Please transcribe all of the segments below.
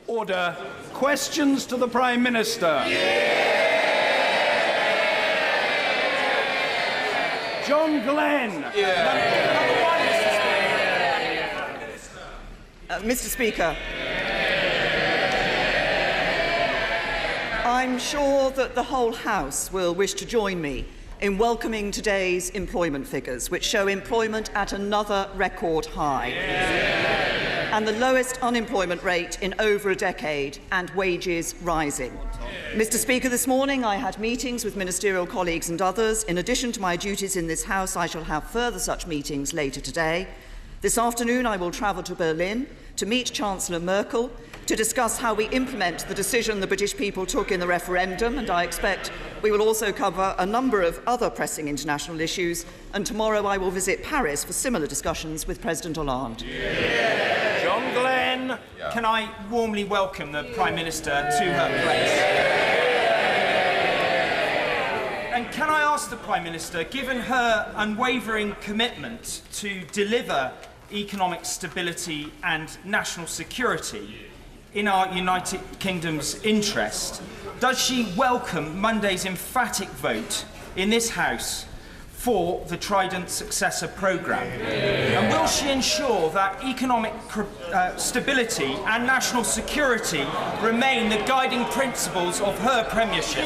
Order. Questions to the Prime Minister. John Glenn. Mr. Speaker, I'm sure that the whole House will wish to join me in welcoming today's employment figures, which show employment at another record high, and the lowest unemployment rate in over a decade, and wages rising. Mr. Speaker, this morning I had meetings with ministerial colleagues and others. In addition to my duties in this House, I shall have further such meetings later today. This afternoon I will travel to Berlin to meet Chancellor Merkel to discuss how we implement the decision the British people took in the referendum, and I expect we will also cover a number of other pressing international issues, and tomorrow I will visit Paris for similar discussions with President Hollande. John Glenn. Can I warmly welcome the Prime Minister to her place? And can I ask the Prime Minister, given her unwavering commitment to deliver economic stability and national security in our United Kingdom's interest, does she welcome Monday's emphatic vote in this House for the Trident successor programme? And will she ensure that economic stability and national security remain the guiding principles of her premiership?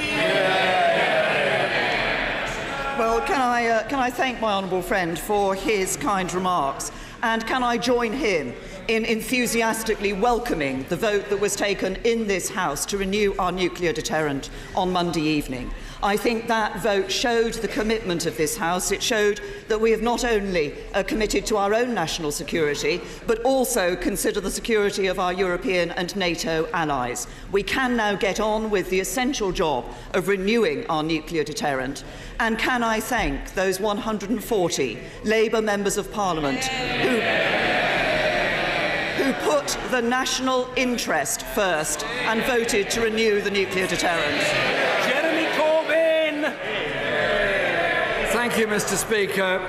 Well, can I thank my honourable friend for his kind remarks, and can I join him in enthusiastically welcoming the vote that was taken in this House to renew our nuclear deterrent on Monday evening. I think that vote showed the commitment of this House. It showed that we have not only committed to our own national security, but also consider the security of our European and NATO allies. We can now get on with the essential job of renewing our nuclear deterrent. And can I thank those 140 Labour members of Parliament who put the national interest first and voted to renew the nuclear deterrent. Thank you, Mr. Speaker.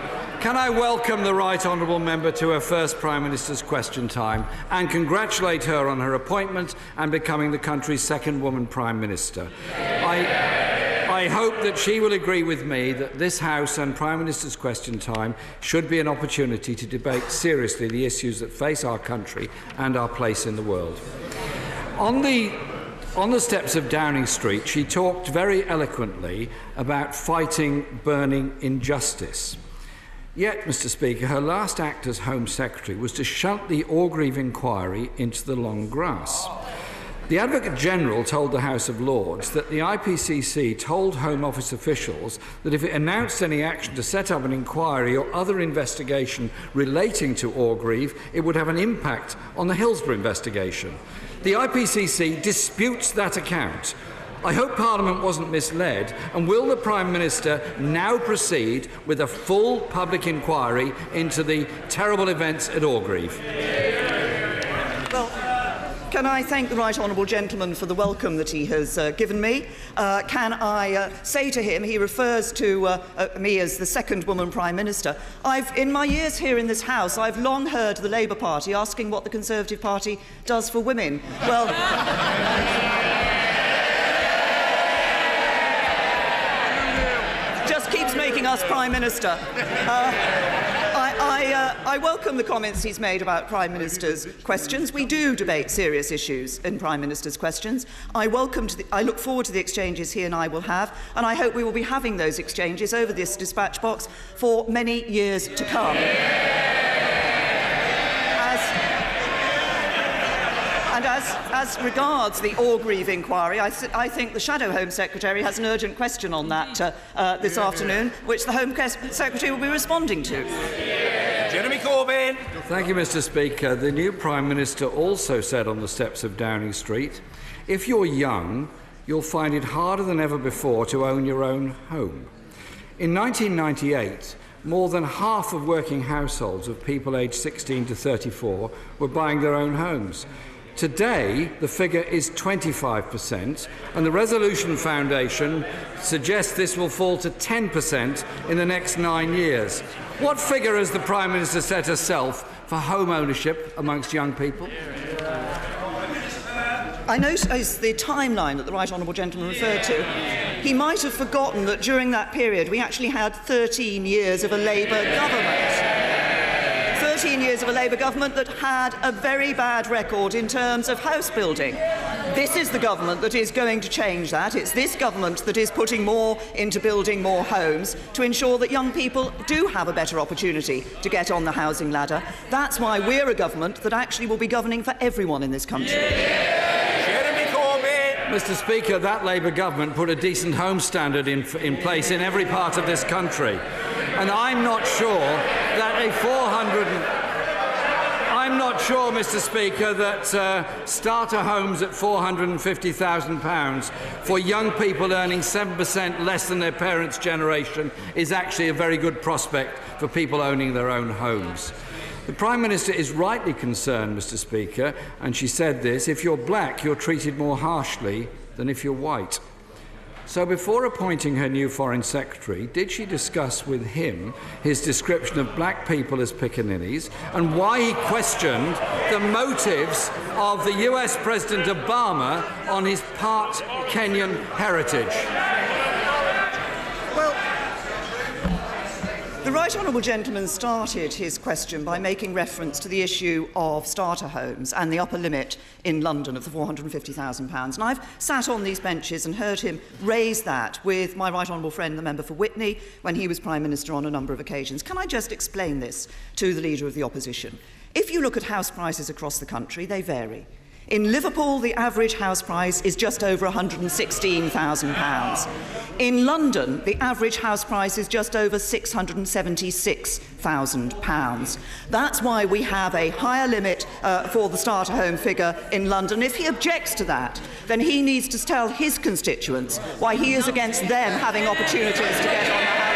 Can I welcome the Right Honourable Member to her first Prime Minister's question time and congratulate her on her appointment and becoming the country's second woman Prime Minister. I hope that she will agree with me that this House and Prime Minister's question time should be an opportunity to debate seriously the issues that face our country and our place in the world. On the steps of Downing Street, she talked very eloquently about fighting burning injustice. Yet, Mr. Speaker, her last act as Home Secretary was to shunt the Orgreave inquiry into the long grass. The Advocate General told the House of Lords that the IPCC told Home Office officials that if it announced any action to set up an inquiry or other investigation relating to Orgreave, it would have an impact on the Hillsborough investigation. The IPCC disputes that account. I hope Parliament wasn't misled, and will the Prime Minister now proceed with a full public inquiry into the terrible events at Orgreave? Well, can I thank the Right Honourable Gentleman for the welcome that he has given me? Can I say to him, he refers to me as the second woman Prime Minister. In my years here in this House, I've long heard the Labour Party asking what the Conservative Party does for women. Well, just keeps making us Prime Minister. I welcome the comments he's made about Prime Minister's questions. We do debate serious issues in Prime Minister's questions. I look forward to the exchanges he and I will have, and I hope we will be having those exchanges over this dispatch box for many years to come. As regards the Orgreave inquiry, I think the Shadow Home Secretary has an urgent question on that this afternoon, which the Home Secretary will be responding to. Jeremy Corbyn. Thank you, Mr. Speaker. The new Prime Minister also said on the steps of Downing Street, if you're young, you'll find it harder than ever before to own your own home. In 1998, more than half of working households of people aged 16 to 34 were buying their own homes. Today, the figure is 25%, and the Resolution Foundation suggests this will fall to 10% in the next 9 years. What figure has the Prime Minister set herself for home ownership amongst young people? I notice the timeline that the right honourable gentleman referred to. He might have forgotten that during that period we actually had 13 years of a Labour government. 13 years of a Labour government that had a very bad record in terms of house building. This is the government that is going to change that. It's this government that is putting more into building more homes to ensure that young people do have a better opportunity to get on the housing ladder. That's why we're a government that actually will be governing for everyone in this country. Mr. Speaker, that Labour government put a decent home standard in place in every part of this country. And I'm not sure that I'm not sure, Mr. Speaker, that starter homes at £450,000 for young people earning 7% less than their parents' generation is actually a very good prospect for people owning their own homes. The Prime Minister is rightly concerned, Mr. Speaker, and she said this: if you're black, you're treated more harshly than if you're white. So before appointing her new Foreign Secretary, did she discuss with him his description of black people as piccaninnies and why he questioned the motives of the US President Obama on his part Kenyan heritage? The right honourable gentleman started his question by making reference to the issue of starter homes and the upper limit in London of the £450,000. And I've sat on these benches and heard him raise that with my right honourable friend, the member for Witney, when he was Prime Minister on a number of occasions. Can I just explain this to the Leader of the Opposition? If you look at house prices across the country, they vary. In Liverpool, the average house price is just over £116,000. In London, the average house price is just over £676,000. That's why we have a higher limit for the starter home figure in London. If he objects to that, then he needs to tell his constituents why he is against them having opportunities to get on the house.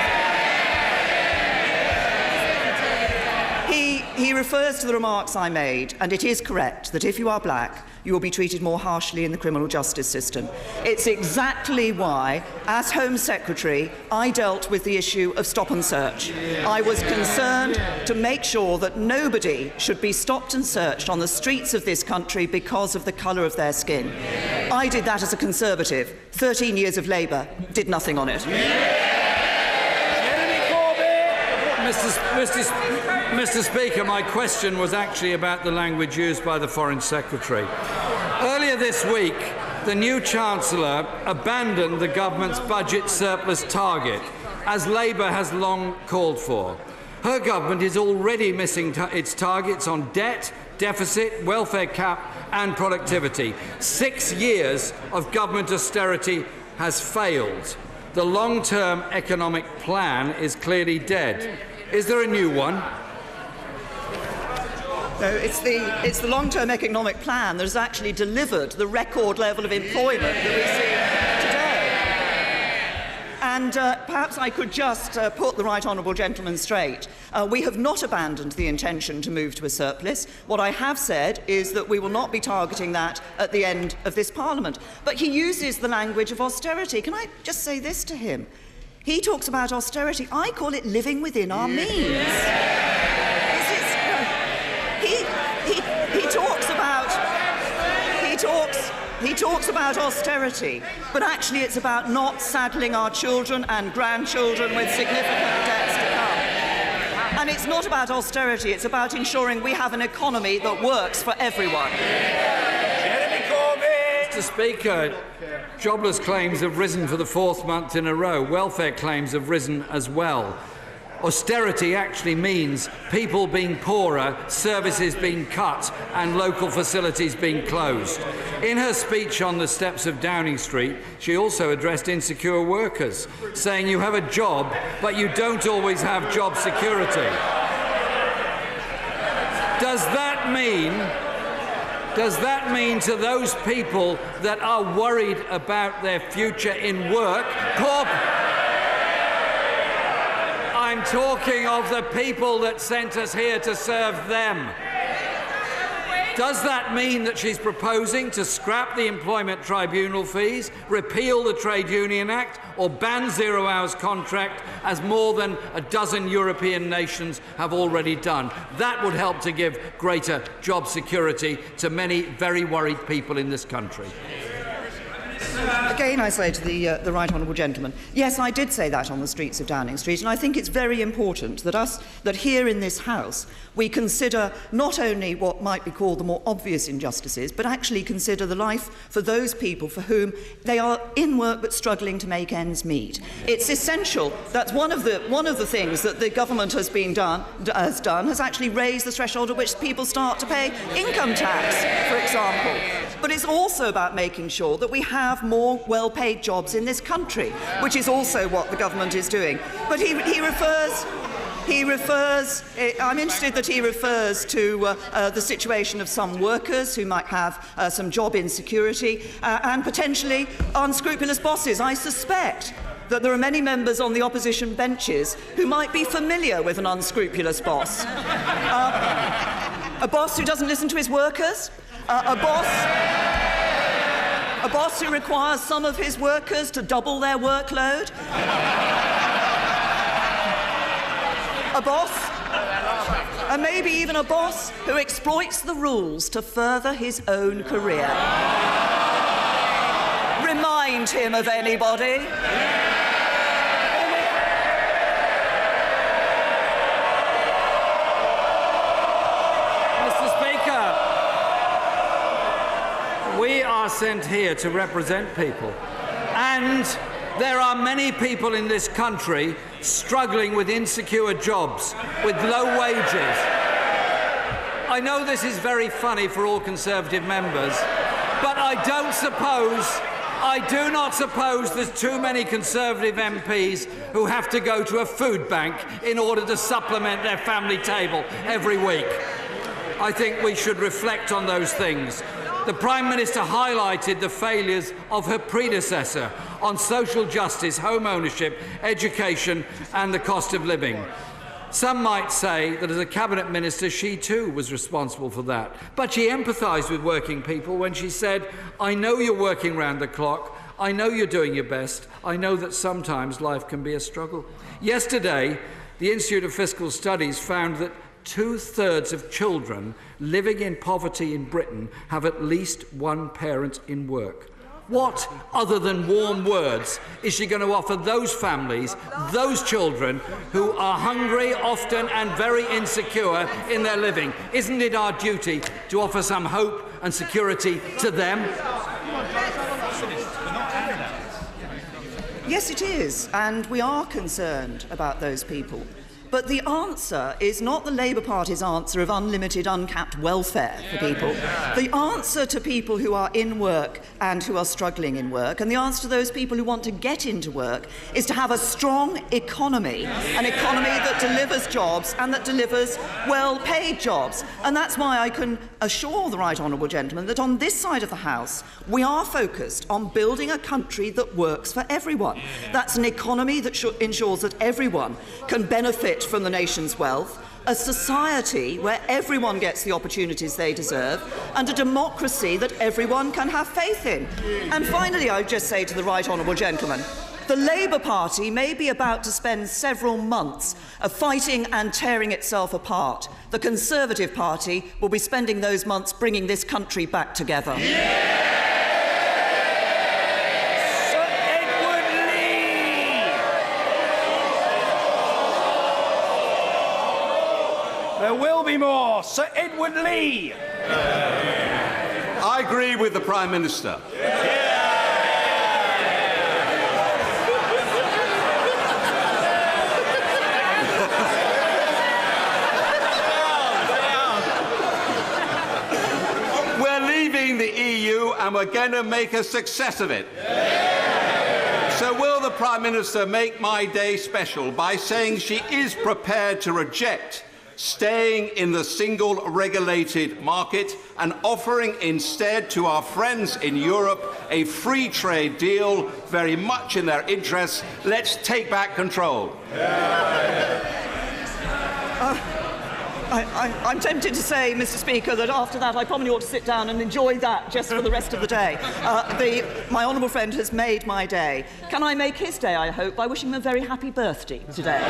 He refers to the remarks I made, and it is correct that if you are black, you will be treated more harshly in the criminal justice system. It's exactly why, as Home Secretary, I dealt with the issue of stop and search. I was concerned to make sure that nobody should be stopped and searched on the streets of this country because of the colour of their skin. I did that as a Conservative. 13 years of Labour did nothing on it. Mr. Speaker, my question was actually about the language used by the Foreign Secretary. Earlier this week, the new Chancellor abandoned the government's budget surplus target, as Labour has long called for. Her government is already missing its targets on debt, deficit, welfare cap and productivity. 6 years of government austerity has failed. The long-term economic plan is clearly dead. Is there a new one? No, it's the long-term economic plan that has actually delivered the record level of employment that we see today. And perhaps I could just put the right honourable gentleman straight. We have not abandoned the intention to move to a surplus. What I have said is that we will not be targeting that at the end of this Parliament. But he uses the language of austerity. Can I just say this to him? He talks about austerity. I call it living within our means. He talks about austerity, but actually it's about not saddling our children and grandchildren with significant debts to come. And it's not about austerity, it's about ensuring we have an economy that works for everyone. Mr. Speaker, jobless claims have risen for the 4th month in a row. Welfare claims have risen as well. Austerity actually means people being poorer, services being cut and local facilities being closed. In her speech on the steps of Downing Street, she also addressed insecure workers, saying you have a job, but you don't always have job security. Does that mean to those people that are worried about their future in work, I'm talking of the people that sent us here to serve them. Does that mean that she's proposing to scrap the employment tribunal fees, repeal the Trade Union Act, or ban zero-hours contract, as more than a dozen European nations have already done? That would help to give greater job security to many very worried people in this country. Again, I say to the right honourable gentleman, yes, I did say that on the streets of Downing Street, and I think it's very important that here in this House we consider not only what might be called the more obvious injustices, but actually consider the life for those people for whom they are in work but struggling to make ends meet. It's essential. That's one of the things that the government has has actually raised the threshold at which people start to pay income tax, for example. But it's also about making sure that we have more well-paid jobs in this country, which is also what the government is doing. But he refers, I'm interested that he refers to the situation of some workers who might have some job insecurity and potentially unscrupulous bosses. I suspect that there are many members on the opposition benches who might be familiar with an unscrupulous boss. A boss who doesn't listen to his workers, a boss who requires some of his workers to double their workload, a boss, and maybe even a boss who exploits the rules to further his own career. Remind him of anybody? We are sent here to represent people, and there are many people in this country struggling with insecure jobs, with low wages. I know this is very funny for all Conservative members, but I do not suppose there's too many Conservative MPs who have to go to a food bank in order to supplement their family table every week. I think we should reflect on those things. The Prime Minister highlighted the failures of her predecessor on social justice, home ownership, education and the cost of living. Some might say that as a Cabinet Minister she too was responsible for that. But she empathised with working people when she said, "I know you're working round the clock, I know you're doing your best, I know that sometimes life can be a struggle." Yesterday, the Institute of Fiscal Studies found that 2/3 of children living in poverty in Britain have at least one parent in work. What, other than warm words, is she going to offer those families, those children who are hungry often and very insecure in their living? Isn't it our duty to offer some hope and security to them? Yes, it is, and we are concerned about those people. But the answer is not the Labour Party's answer of unlimited, uncapped welfare for people. The answer to people who are in work and who are struggling in work, and the answer to those people who want to get into work, is to have a strong economy, an economy that delivers jobs and that delivers well-paid jobs. And that's why I can assure the right honourable gentleman that on this side of the House, we are focused on building a country that works for everyone. That's an economy that ensures that everyone can benefit from the nation's wealth, a society where everyone gets the opportunities they deserve, and a democracy that everyone can have faith in. And finally, I would just say to the right honourable gentleman, the Labour Party may be about to spend several months fighting and tearing itself apart. The Conservative Party will be spending those months bringing this country back together. There will be more. Sir Edward Lee. I agree with the Prime Minister. We're leaving the EU and we're going to make a success of it. So will the Prime Minister make my day special by saying she is prepared to reject staying in the single regulated market and offering instead to our friends in Europe a free trade deal very much in their interests? Let's take back control. I'm tempted to say, Mr. Speaker, that after that I probably ought to sit down and enjoy that just for the rest of the day. My honourable friend has made my day. Can I make his day, I hope, by wishing him a very happy birthday today?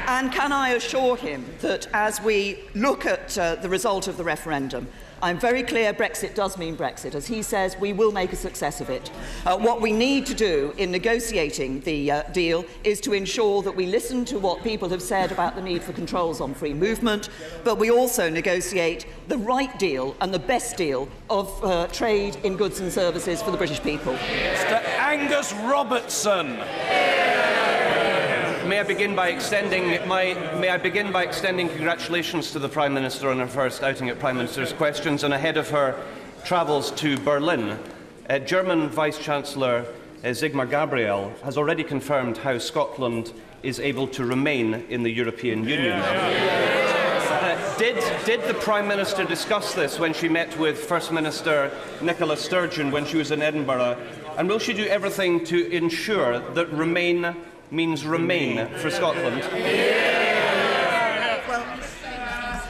And can I assure him that as we look at the result of the referendum, I'm very clear Brexit does mean Brexit. As he says, we will make a success of it. What we need to do in negotiating the deal is to ensure that we listen to what people have said about the need for controls on free movement, but we also negotiate the right deal and the best deal of trade in goods and services for the British people. Mr. Angus Robertson. May I begin by extending congratulations to the Prime Minister on her first outing at Prime Minister's Questions and ahead of her travels to Berlin. German Vice-Chancellor Sigmar Gabriel has already confirmed how Scotland is able to remain in the European Union. Did the Prime Minister discuss this when she met with First Minister Nicola Sturgeon when she was in Edinburgh? And will she do everything to ensure that remain means remain for Scotland?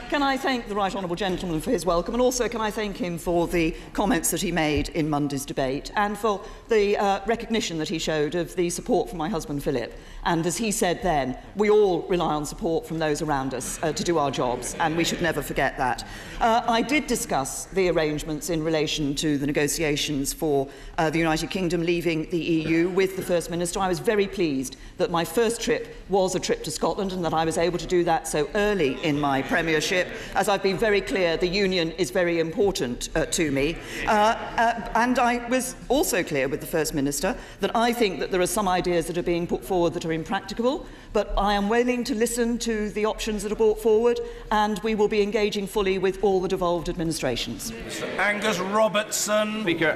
Can I thank the Right Honourable Gentleman for his welcome, and also can I thank him for the comments that he made in Monday's debate and for the recognition that he showed of the support from my husband Philip. And as he said then, we all rely on support from those around us to do our jobs, and we should never forget that. I did discuss the arrangements in relation to the negotiations for the United Kingdom leaving the EU with the First Minister. I was very pleased that my first trip was a trip to Scotland and that I was able to do that so early in my premiership. As I've been very clear, the union is very important to me. And I was also clear with the First Minister that I think that there are some ideas that are being put forward that are impracticable, but I am willing to listen to the options that are brought forward, and we will be engaging fully with all the devolved administrations. Angus Robertson. Speaker,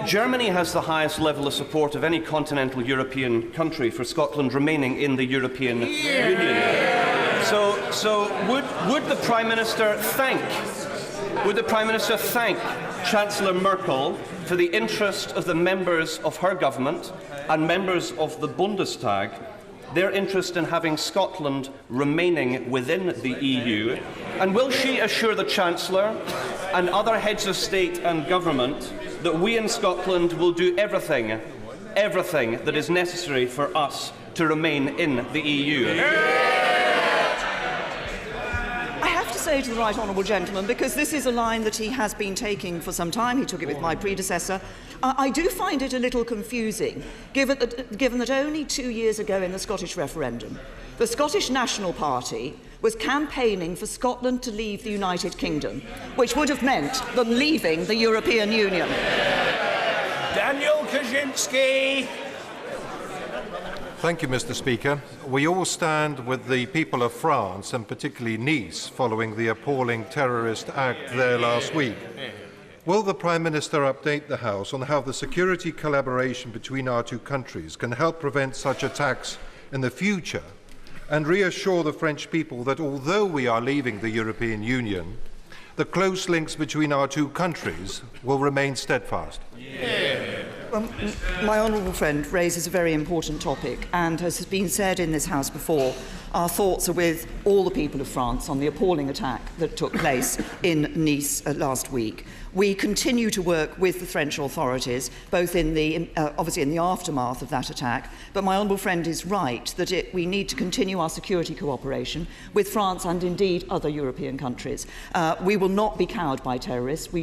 Germany has the highest level of support of any continental European country for Scotland remaining in the European Union. So would the Prime Minister thank Chancellor Merkel for the interest of the members of her government and members of the Bundestag, their interest in having Scotland remaining within the EU? And will she assure the Chancellor and other heads of state and government that we in Scotland will do everything that is necessary for us to remain in the EU? Say to the Right Honourable Gentleman, because this is a line that he has been taking for some time, he took it with my predecessor, I do find it a little confusing, given that only 2 years ago in the Scottish referendum, the Scottish National Party was campaigning for Scotland to leave the United Kingdom, which would have meant them leaving the European Union. Daniel Kaczynski. Thank you, Mr. Speaker. We all stand with the people of France, and particularly Nice, following the appalling terrorist act there last week. Will the Prime Minister update the House on how the security collaboration between our two countries can help prevent such attacks in the future, and reassure the French people that although we are leaving the European Union, the close links between our two countries will remain steadfast? My honourable friend raises a very important topic, and as has been said in this House before, our thoughts are with all the people of France on the appalling attack that took place in Nice last week. We continue to work with the French authorities, both in the, obviously in the aftermath of that attack, but my honourable friend is right that we need to continue our security cooperation with France and indeed other European countries. We will not be cowed by terrorists. We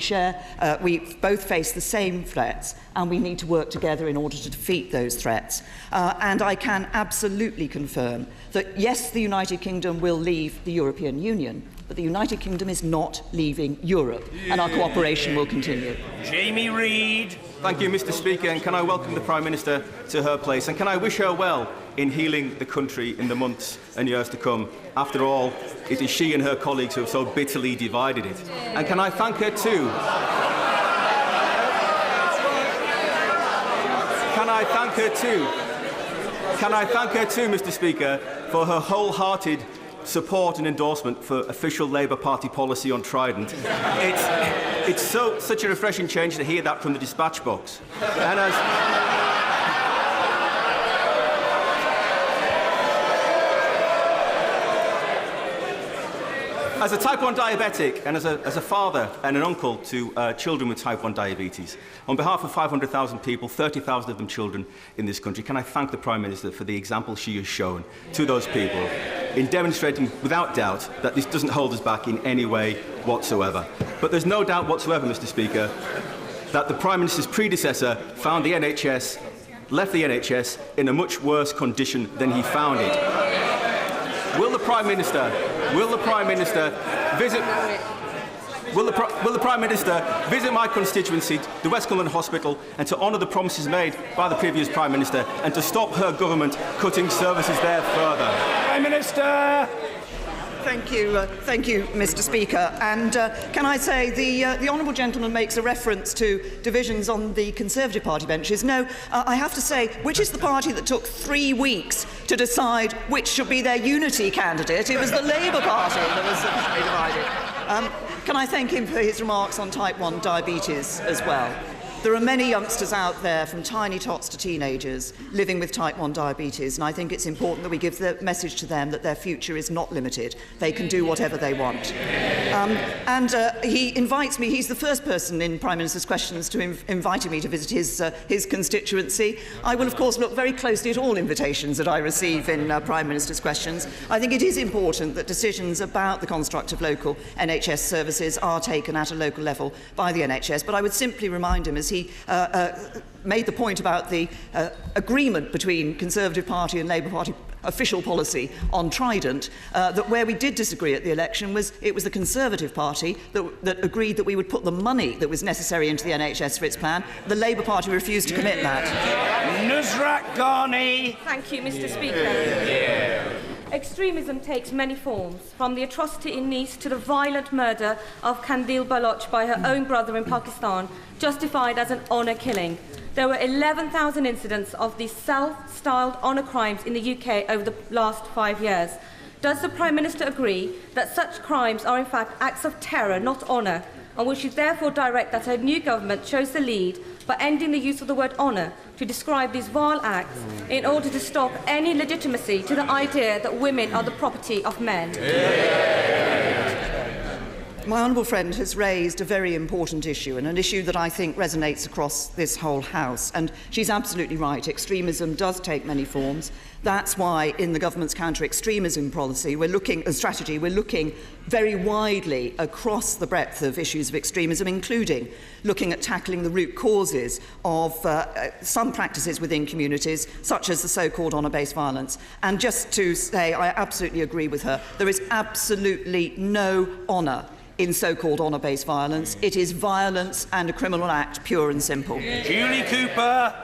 both face the same threats, and we need to work together in order to defeat those threats. And I can absolutely confirm that, yes, the United Kingdom will leave the European Union, but the United Kingdom is not leaving Europe, and our cooperation will continue. Jamie Reid. Thank you, Mr. Speaker, and can I welcome the Prime Minister to her place, and can I wish her well in healing the country in the months and years to come. After all, it is she and her colleagues who have so bitterly divided it. And can I thank her too? Can I thank her too, Mr. Speaker, for her wholehearted support and endorsement for official Labour Party policy on Trident. It's such a refreshing change to hear that from the dispatch box. And As a type 1 diabetic and as a father and an uncle to children with type 1 diabetes, on behalf of 500,000 people, 30,000 of them children in this country, can I thank the Prime Minister for the example she has shown to those people in demonstrating without doubt that this doesn't hold us back in any way whatsoever. But there's no doubt whatsoever, Mr. Speaker, that the Prime Minister's predecessor left the NHS in a much worse condition than he found it. Will the Prime Minister visit my constituency, the West Cumberland Hospital, and to honour the promises made by the previous Prime Minister and to stop her government cutting services there further? Prime Minister! Thank you, Mr. Speaker. And can I say the honourable gentleman makes a reference to divisions on the Conservative Party benches. No, I have to say, which is the party that took 3 weeks to decide which should be their unity candidate? It was the Labour Party that was sufficiently divided. Can I thank him for his remarks on type 1 diabetes as well? There are many youngsters out there, from tiny tots to teenagers, living with type 1 diabetes, and I think it's important that we give the message to them that their future is not limited. They can do whatever they want. He invites me, he's the first person in Prime Minister's Questions to inviting me to visit his constituency. I will, of course, look very closely at all invitations that I receive in Prime Minister's Questions. I think it is important that decisions about the construct of local NHS services are taken at a local level by the NHS, but I would simply remind him, as he made the point about the agreement between Conservative Party and Labour Party official policy on Trident, that where we did disagree at the election was it was the Conservative Party that agreed that we would put the money that was necessary into the NHS for its plan. The Labour Party refused to commit that. Nusrat Ghani. Thank you, Mr. Speaker. Extremism takes many forms, from the atrocity in Nice to the violent murder of Kandil Baloch by her own brother in Pakistan, justified as an honour killing. There were 11,000 incidents of these self-styled honour crimes in the UK over the last 5 years. Does the Prime Minister agree that such crimes are in fact acts of terror, not honour, and will she therefore direct that her new government shows the lead by ending the use of the word honour to describe these vile acts in order to stop any legitimacy to the idea that women are the property of men? My honourable friend has raised a very important issue, and an issue that I think resonates across this whole House. And she's absolutely right. Extremism does take many forms. That's why in the government's counter-extremism policy, we're looking very widely across the breadth of issues of extremism, including looking at tackling the root causes of some practices within communities, such as the so-called honour-based violence. And just to say, I absolutely agree with her. There is absolutely no honour in so-called honour-based violence. It is violence and a criminal act, pure and simple. Julie Cooper.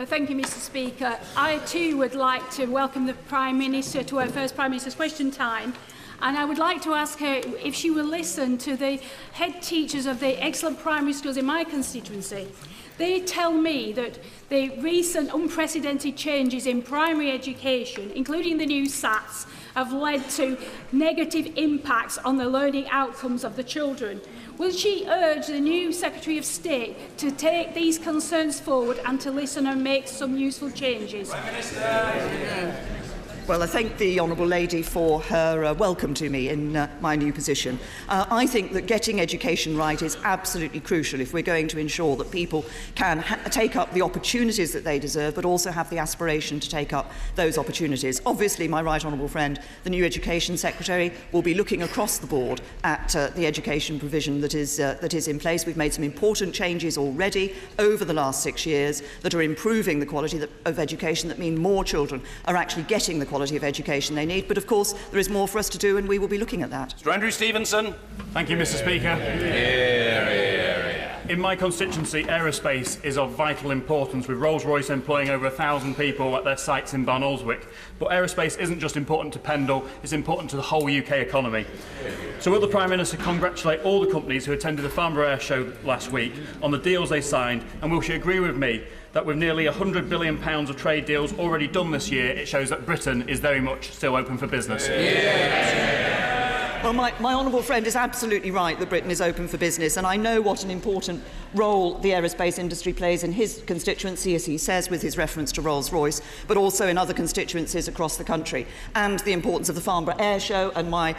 Thank you, Mr. Speaker. I too would like to welcome the Prime Minister to her first Prime Minister's Question Time. And I would like to ask her if she will listen to the head teachers of the excellent primary schools in my constituency. They tell me that the recent unprecedented changes in primary education, including the new SATs, have led to negative impacts on the learning outcomes of the children. Will she urge the new Secretary of State to take these concerns forward and to listen and make some useful changes? Well, I thank the Honourable Lady for her welcome to me in my new position. I think that getting education right is absolutely crucial if we're going to ensure that people can take up the opportunities that they deserve, but also have the aspiration to take up those opportunities. Obviously, my right honourable friend, the new Education Secretary, will be looking across the board at the education provision that is in place. We've made some important changes already over the last 6 years that are improving the quality of education, that mean more children are actually getting the quality of education they need. But of course, there is more for us to do, and we will be looking at that. Mr. Andrew Stevenson. Thank you, Mr. Speaker. In my constituency, aerospace is of vital importance, with Rolls-Royce employing over 1,000 people at their sites in Barnoldswick. But aerospace isn't just important to Pendle, it's important to the whole UK economy. So will the Prime Minister congratulate all the companies who attended the Farnborough Air Show last week on the deals they signed, and will she agree with me that with nearly £100 billion of trade deals already done this year, it shows that Britain is very much still open for business? Well, my honourable friend is absolutely right that Britain is open for business, and I know what an important role the aerospace industry plays in his constituency, as he says, with his reference to Rolls-Royce, but also in other constituencies across the country, and the importance of the Farnborough Air Show. And my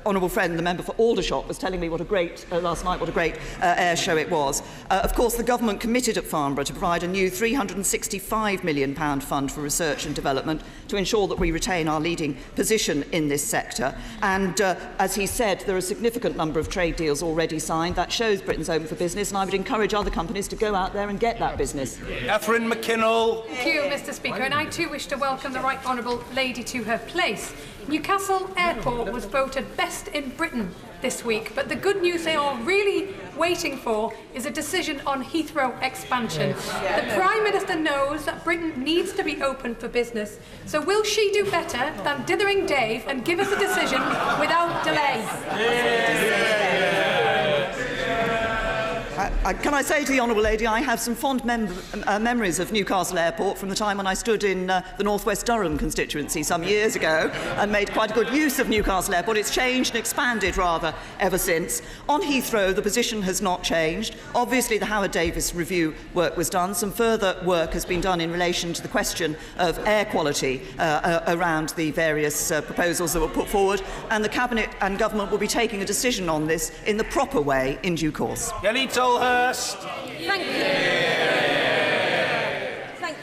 honourable friend, the member for Aldershot, was telling me what a great, last night, what a great air show it was. Of course, the government committed at Farnborough to provide a new £365 million fund for research and development to ensure that we retain our leading position in this sector. And as he said, there are a significant number of trade deals already signed. That shows Britain's open for business, and I would encourage other companies to go out there and get that business. Catherine McKinnell. Thank you, Mr. Speaker, and I too wish to welcome the Right Honourable Lady to her place. Newcastle Airport was voted best in Britain this week, but the good news they are really waiting for is a decision on Heathrow expansion. The Prime Minister knows that Britain needs to be open for business, so will she do better than Dithering Dave and give us a decision without delay? Can I say to the Honourable Lady, I have some fond memories of Newcastle Airport from the time when I stood in the North West Durham constituency some years ago and made quite a good use of Newcastle Airport. It's changed and expanded, rather, ever since. On Heathrow, the position has not changed. Obviously, the Howard Davis review work was done. Some further work has been done in relation to the question of air quality around the various proposals that were put forward, and the Cabinet and Government will be taking a decision on this in the proper way in due course. Kelly Tolhurst. Thank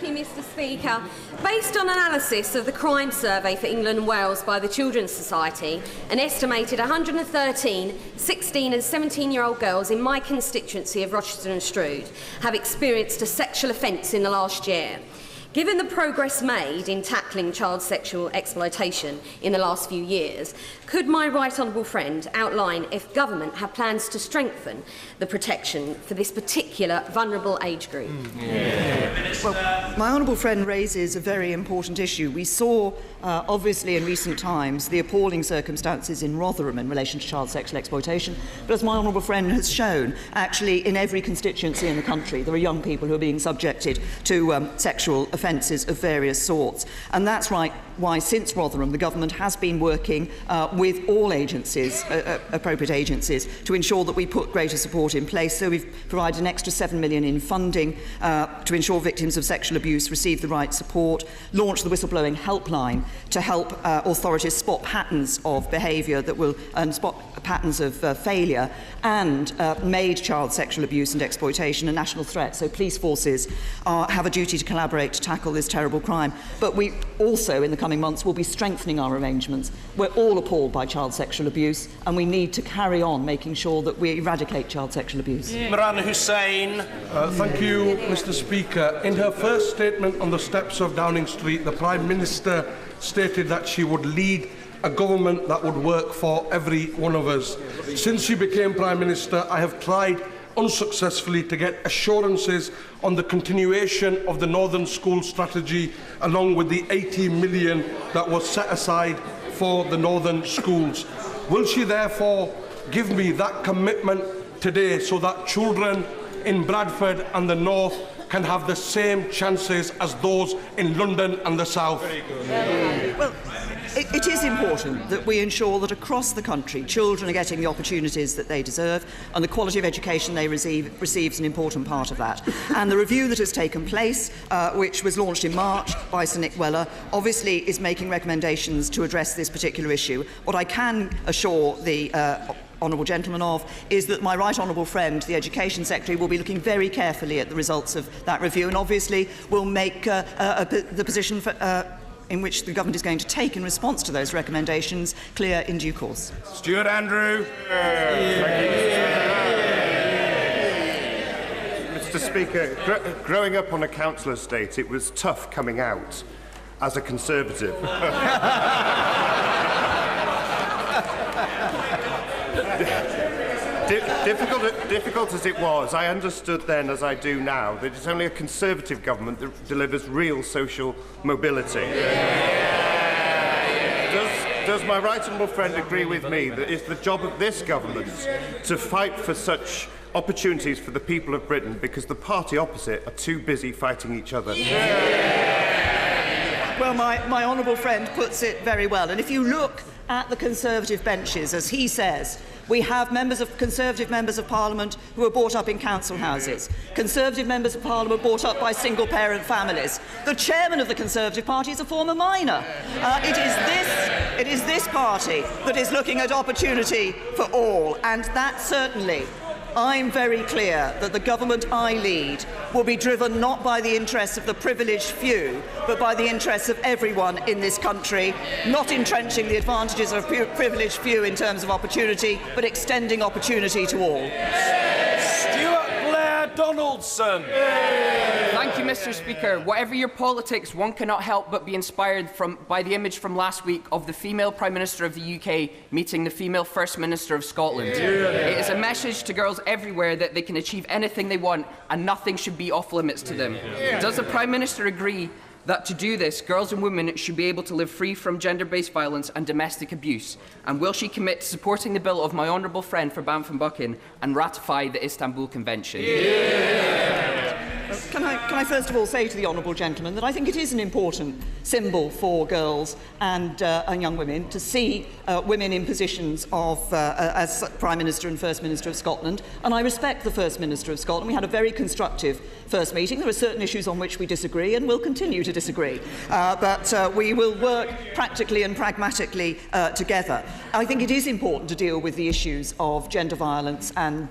you, Mr. Speaker. Based on analysis of the crime survey for England and Wales by the Children's Society, an estimated 113 16 and 17-year-old girls in my constituency of Rochester and Strood have experienced a sexual offence in the last year. Given the progress made in tackling child sexual exploitation in the last few years, could my right honourable friend outline if government have plans to strengthen the protection for this particular vulnerable age group? Well, my honourable friend raises a very important issue. We saw, obviously, in recent times, the appalling circumstances in Rotherham in relation to child sexual exploitation. But as my honourable friend has shown, actually, in every constituency in the country, there are young people who are being subjected to sexual offences of various sorts. And that's right, why since Rotherham the government has been working with all agencies, appropriate agencies, to ensure that we put greater support in place. So we've provided an extra £7 million in funding to ensure victims of sexual abuse receive the right support, launched the whistleblowing helpline to help authorities spot patterns of behaviour that will spot patterns of failure, and made child sexual abuse and exploitation a national threat. So police forces have a duty to collaborate to tackle this terrible crime. But we also, in the coming months, will be strengthening our arrangements. We're all appalled by child sexual abuse, and we need to carry on making sure that we eradicate child sexual abuse. Imran Hussain. Thank you, Mr. Speaker. In her first statement on the steps of Downing Street, the Prime Minister stated that she would lead a government that would work for every one of us. Since she became Prime Minister, I have tried unsuccessfully to get assurances on the continuation of the Northern School Strategy, along with the 80 million that was set aside for the Northern schools. Will she therefore give me that commitment today so that children in Bradford and the North can have the same chances as those in London and the South? Well, it is important that we ensure that across the country children are getting the opportunities that they deserve, and the quality of education they receives an important part of that. And the review that has taken place, which was launched in March by Sir Nick Weller, obviously is making recommendations to address this particular issue. What I can assure the honourable gentleman of is that my right honourable friend, the Education Secretary, will be looking very carefully at the results of that review, and obviously will make the position in which the government is going to take in response to those recommendations clear in due course. Stuart Andrew. Mr. Speaker, growing up on a council estate, it was tough coming out as a Conservative. Difficult as it was, I understood then, as I do now, that it's only a Conservative government that delivers real social mobility. Does my right honourable friend agree with me that it's the job of this government to fight for such opportunities for the people of Britain, because the party opposite are too busy fighting each other? Well, my honourable friend puts it very well. And if you look at the Conservative benches, as he says, we have Conservative members of Parliament who are brought up in council houses, Conservative members of Parliament brought up by single-parent families. The chairman of the Conservative Party is a former miner. It is this party that is looking at opportunity for all, and that certainly, I'm very clear that the government I lead will be driven not by the interests of the privileged few, but by the interests of everyone in this country, not entrenching the advantages of a privileged few in terms of opportunity, but extending opportunity to all. Donaldson. Thank you, Mr. Speaker. Whatever your politics, one cannot help but be inspired by the image from last week of the female Prime Minister of the UK meeting the female First Minister of Scotland. It is a message to girls everywhere that they can achieve anything they want and nothing should be off limits to them. Does the Prime Minister agree that to do this, girls and women should be able to live free from gender-based violence and domestic abuse? And will she commit to supporting the bill of my honourable friend for Banff and Buchan and ratify the Istanbul Convention? Can I first of all say to the honourable gentleman that I think it is an important symbol for girls and young women to see women in positions of as Prime Minister and First Minister of Scotland, and I respect the First Minister of Scotland. We had a very constructive first meeting. There are certain issues on which we disagree and will continue to disagree, but we will work practically and pragmatically together. I think it is important to deal with the issues of gender violence and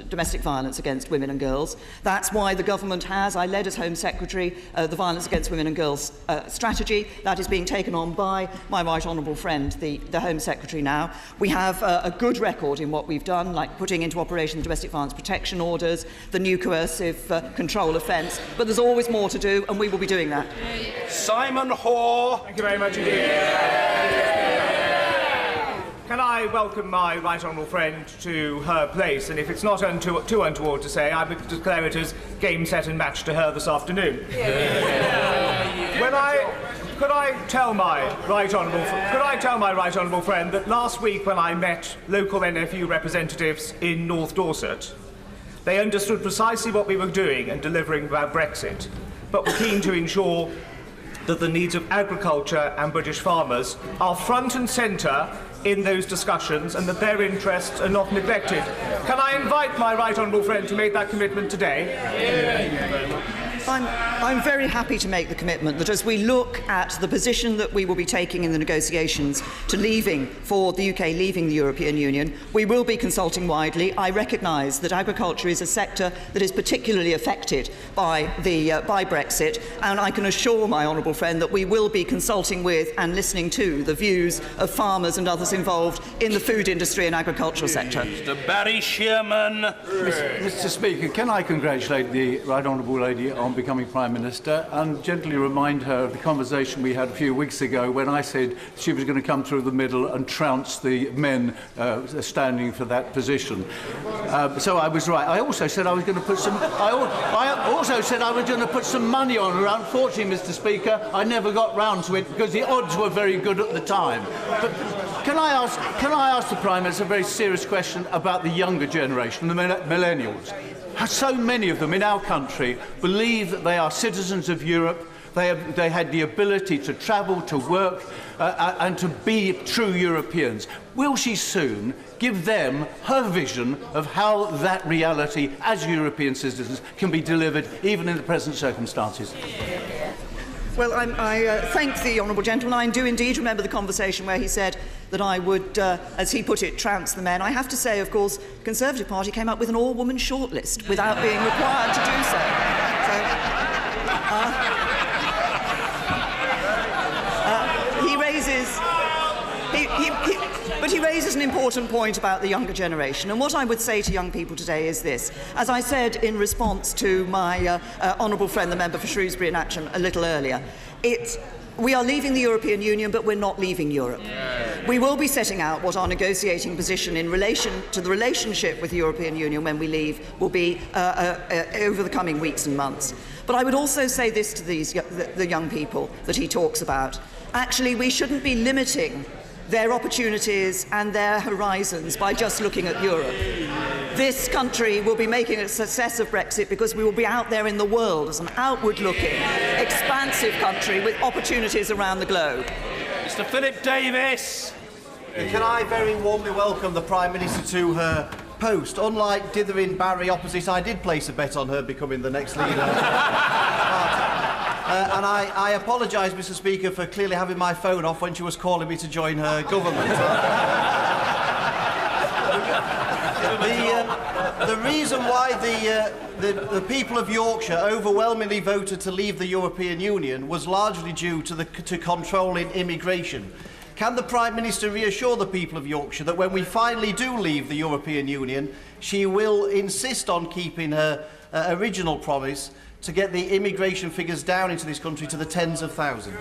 domestic violence against women and girls. That's why the government has, I led as Home Secretary, the Violence Against Women and Girls strategy. That is being taken on by my right honourable friend, the Home Secretary now. We have a good record in what we've done, like putting into operation the domestic violence protection orders, the new coercive control offence, but there's always more to do, and we will be doing that. Simon Hoare. Thank you very much indeed. Can I welcome my right honourable friend to her place? And if it's not too untoward to say, I would declare it as game, set and match to her this afternoon. Could I tell my right honourable friend that last week when I met local NFU representatives in North Dorset, they understood precisely what we were doing and delivering about Brexit, but were keen to ensure that the needs of agriculture and British farmers are front and centre in those discussions and that their interests are not neglected. Can I invite my right honourable friend to make that commitment today? I'm very happy to make the commitment that as we look at the position that we will be taking in the negotiations for the UK leaving the European Union, we will be consulting widely. I recognise that agriculture is a sector that is particularly affected by Brexit, and I can assure my honourable friend that we will be consulting with and listening to the views of farmers and others involved in the food industry and agricultural sector. Mr. Barry Shearman. Mr. Speaker, can I congratulate the right honourable lady on becoming Prime Minister and gently remind her of the conversation we had a few weeks ago when I said she was going to come through the middle and trounce the men standing for that position. So I was right. I also said I was going to put some. I also said I was going to put some money on her. Unfortunately, Mr. Speaker, I never got round to it because the odds were very good at the time. But can I ask the Prime Minister a very serious question about the younger generation, the millennials? So many of them in our country believe that they are citizens of Europe. They had the ability to travel, to work, and to be true Europeans. Will she soon give them her vision of how that reality as European citizens can be delivered even in the present circumstances? Well, I thank the honourable gentleman. I do indeed remember the conversation where he said that I would, as he put it, trounce the men. I have to say, of course, the Conservative Party came up with an all-woman shortlist without being required to do so. But he raises an important point about the younger generation. And what I would say to young people today is this. As I said in response to my honourable friend, the member for Shrewsbury and Atcham, a little earlier, we are leaving the European Union, but we're not leaving Europe. We will be setting out what our negotiating position in relation to the relationship with the European Union when we leave will be over the coming weeks and months. But I would also say this to the young people that he talks about. Actually, we shouldn't be limiting their opportunities and their horizons by just looking at Europe. This country will be making a success of Brexit because we will be out there in the world as an outward-looking, expansive country with opportunities around the globe. Mr. Philip Davis. Can I very warmly welcome the Prime Minister to her post. Unlike dithering Barry opposite, I did place a bet on her becoming the next leader. And I apologise, Mr. Speaker, for clearly having my phone off when she was calling me to join her government. The reason why the people of Yorkshire overwhelmingly voted to leave the European Union was largely due to controlling immigration. Can the Prime Minister reassure the people of Yorkshire that when we finally do leave the European Union, she will insist on keeping her original promise to get the immigration figures down into this country to the tens of thousands?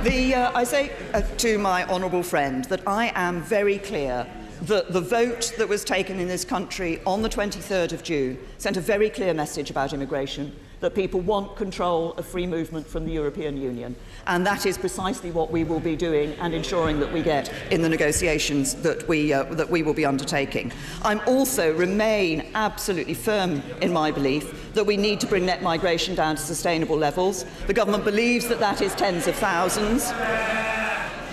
I say to my honourable friend that I am very clear that the vote that was taken in this country on the 23rd of June sent a very clear message about immigration, that people want control of free movement from the European Union. And that is precisely what we will be doing and ensuring that we get in the negotiations that we will be undertaking. I also remain absolutely firm in my belief that we need to bring net migration down to sustainable levels. The government believes that that is tens of thousands.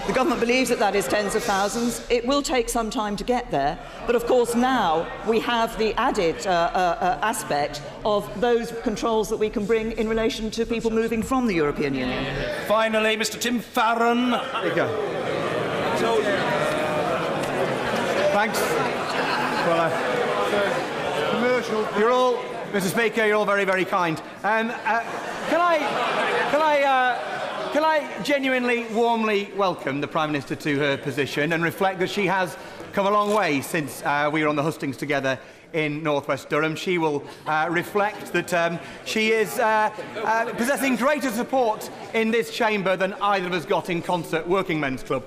The government believes that that is tens of thousands. It will take some time to get there, but of course now we have the added aspect of those controls that we can bring in relation to people moving from the European Union. Finally, Mr. Tim Farron. There you go. Thanks. Well, you're all, Mr. Speaker, you're all very, very kind. Can I genuinely, warmly welcome the Prime Minister to her position and reflect that she has come a long way since we were on the hustings together in North West Durham. She will reflect that she is possessing greater support in this chamber than either of us got in Concert Working Men's Club.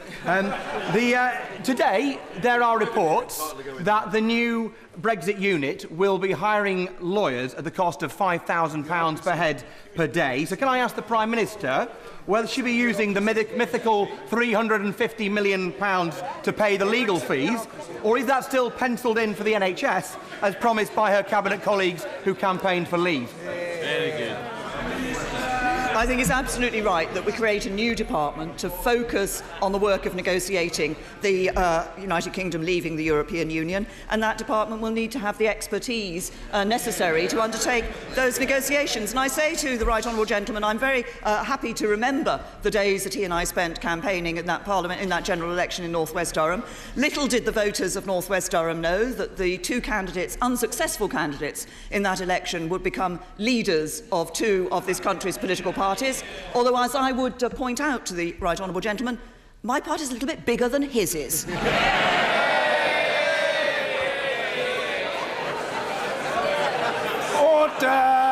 Today, there are reports that the new Brexit unit will be hiring lawyers at the cost of £5,000 per head per day. So can I ask the Prime Minister whether she'll be using the mythical £350 million to pay the legal fees, or is that still pencilled in for the NHS, as promised by her Cabinet colleagues who campaigned for leave? Very good. I think it's absolutely right that we create a new department to focus on the work of negotiating the United Kingdom leaving the European Union, and that department will need to have the expertise necessary to undertake those negotiations. And I say to the Right Honourable Gentleman, I'm very happy to remember the days that he and I spent campaigning in that Parliament, in that general election in North West Durham. Little did the voters of North West Durham know that the two candidates, unsuccessful candidates in that election, would become leaders of two of this country's political parties. Although, as I would point out to the Right Honourable Gentleman, my party is a little bit bigger than his is. Order!